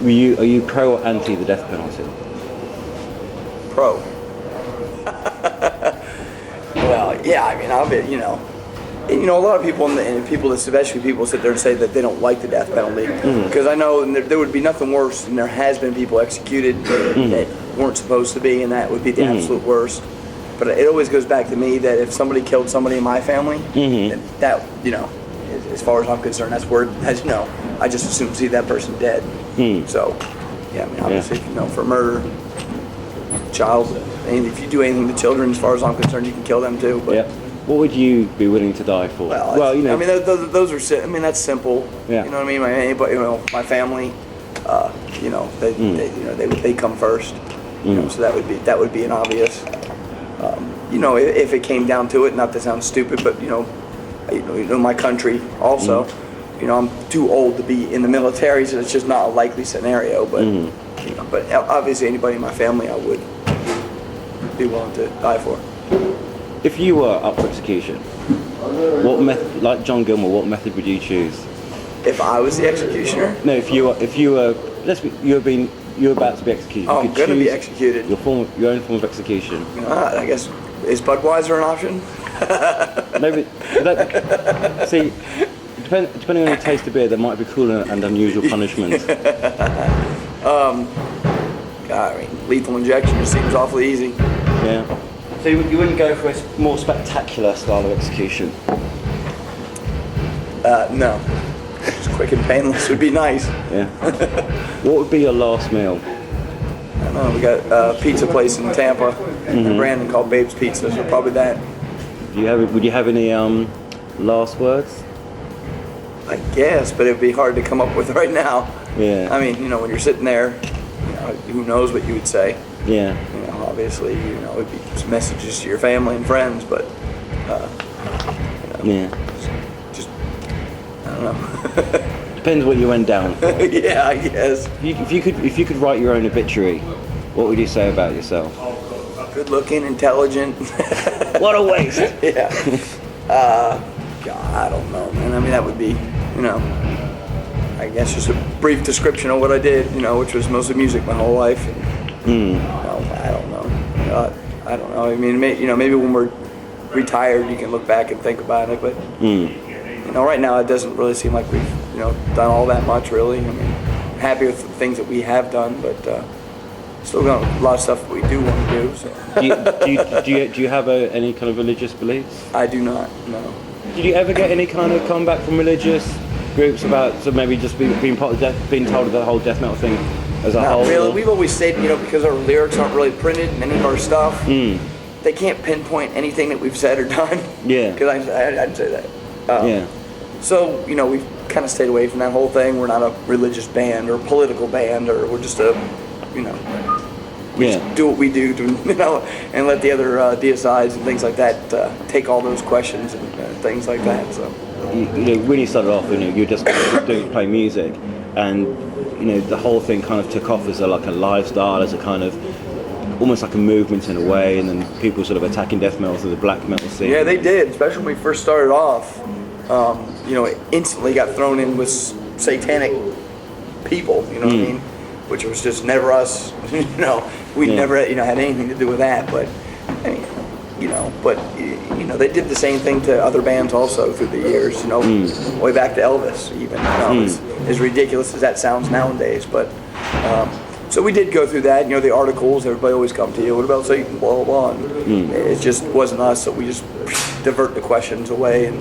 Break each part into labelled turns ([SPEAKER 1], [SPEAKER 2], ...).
[SPEAKER 1] Are you pro or anti the death penalty?
[SPEAKER 2] Pro. Well, yeah, I mean, I'll be, a lot of people, and people, especially people, sit there and say that they don't like the death penalty. Because I know there would be nothing worse, and there has been people executed that weren't supposed to be, and that would be the absolute worst. But it always goes back to me that if somebody killed somebody in my family, then that, as far as I'm concerned, that's where, I just assume to see that person dead. So, yeah, I mean, obviously, for murder, child, and if you do anything to children, as far as I'm concerned, you can kill them too. But
[SPEAKER 1] what would you be willing to die for?
[SPEAKER 2] Well, I mean, those are. I mean, that's simple.
[SPEAKER 1] Yeah.
[SPEAKER 2] You know what I mean? Anybody, my family, they come first. So that would be an obvious. If it came down to it, not to sound stupid, but my country also. I'm too old to be in the military, so it's just not a likely scenario. But but obviously anybody in my family, I would be willing to die for.
[SPEAKER 1] If you were up for execution, what method, like John Gilmore, what method would you choose?
[SPEAKER 2] If I was the executioner?
[SPEAKER 1] No, if you were, you're about to be executed.
[SPEAKER 2] Oh, I'm going to be executed.
[SPEAKER 1] Your own form of execution.
[SPEAKER 2] I guess, is Budweiser an option?
[SPEAKER 1] Maybe. See, depending on your taste of beer, there might be cruel and unusual punishments.
[SPEAKER 2] I mean, lethal injection just seems awfully easy.
[SPEAKER 1] Yeah. So you wouldn't go for a more spectacular style of execution?
[SPEAKER 2] No. Just quick and painless would be nice.
[SPEAKER 1] Yeah. What would be your last meal?
[SPEAKER 2] I don't know. We got a pizza place in Tampa in Brandon called Babe's Pizza, so probably that.
[SPEAKER 1] Would you have any last words?
[SPEAKER 2] I guess, but it'd be hard to come up with right now.
[SPEAKER 1] Yeah.
[SPEAKER 2] I mean, when you're sitting there, who knows what you would say.
[SPEAKER 1] Yeah.
[SPEAKER 2] Obviously, it'd be some messages to your family and friends, but,
[SPEAKER 1] yeah.
[SPEAKER 2] Just, I don't know.
[SPEAKER 1] Depends what you went down.
[SPEAKER 2] Yeah, I guess.
[SPEAKER 1] If you could write your own obituary, what would you say about yourself?
[SPEAKER 2] Good looking, intelligent.
[SPEAKER 1] What a waste.
[SPEAKER 2] Yeah. God, I don't know, man. I mean, that would be, I guess just a brief description of what I did, which was mostly music my whole life. I don't know. I don't know. I mean, maybe when we're retired, you can look back and think about it. But right now, it doesn't really seem like we've done all that much, really. I mean, I'm happy with the things that we have done, but still got a lot of stuff that we do want to do. So.
[SPEAKER 1] Do you have any kind of religious beliefs?
[SPEAKER 2] I do not. No.
[SPEAKER 1] Did you ever get any kind of comeback from religious groups about maybe just being part of being told of the whole death metal thing as a whole?
[SPEAKER 2] Really. We've always said, because our lyrics aren't really printed in any of our stuff, they can't pinpoint anything that we've said or done. Yeah. Because I didn't say that.
[SPEAKER 1] Yeah.
[SPEAKER 2] So, we've kind of stayed away from that whole thing. We're not a religious band or a political band, or we're just we just do what we do to, and let the other DSIs and things like that take all those questions and things like that. So.
[SPEAKER 1] When you started off, you were just play music, and the whole thing kind of took off as a lifestyle, as a kind of almost like a movement in a way, and then people sort of attacking death metal through the black metal scene.
[SPEAKER 2] Yeah, they did, especially when we first started off. It instantly got thrown in with satanic people. You know what I mean? Which was just never us. We never had anything to do with that. But they did the same thing to other bands also through the years. Way back to Elvis, even. As ridiculous as that sounds nowadays, but. So we did go through that, the articles, everybody always come to you, what about Satan, blah, blah, blah. And it just wasn't us, so we just divert the questions away and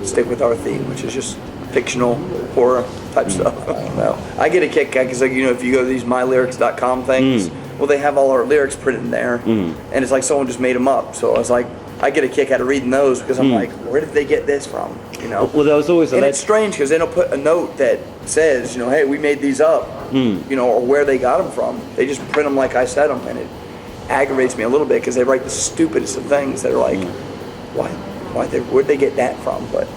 [SPEAKER 2] stick with our theme, which is just fictional horror type stuff. I don't know. I get a kick because, if you go to these mylyrics.com things, well, they have all our lyrics printed in there, and it's like someone just made them up. So I was like, I get a kick out of reading those because I'm like, where did they get this from?
[SPEAKER 1] Well, there was always
[SPEAKER 2] it's strange because then they'll put a note that says, hey, we made these up, or where they got them from. They just print them like I said them, and it aggravates me a little bit because they write the stupidest of things that are like, where'd they get that from? But